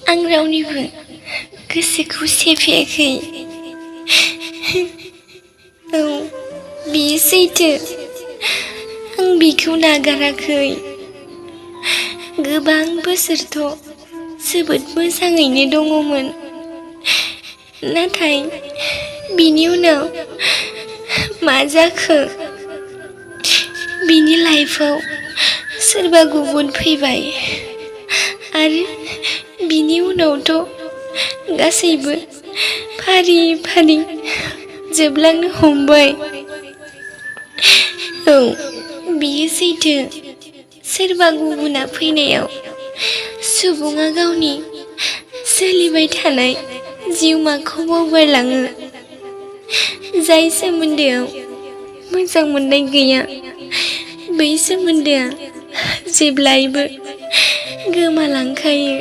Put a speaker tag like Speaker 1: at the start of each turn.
Speaker 1: आं रावनिबो गोसोखौ सेफायाखै। औ, बेयो सैथो। आं बिखौ नागाराखै। गोबां बोसोरथ' जोबोद मोजाङैनो दङमोन। नाथाय बिनि उनाव मा जाखो? बिनि लाइफआव सोरबा गुबुन फैबाय आरो बिनि उनावथ' गासैबो फारि फारि जोबलांनो हमबाय। औ, बेयो सैथो। सोरबा गुबुना फैनायाव सुबुङा गावनि सोलिबाय थानाय जिउमाखौ बावगारलाङो। जाय सोमोन्दोआव मोजां मोननाय गैया, बै सोमोन्दोआ जेब्लायबो गोमालांखायो।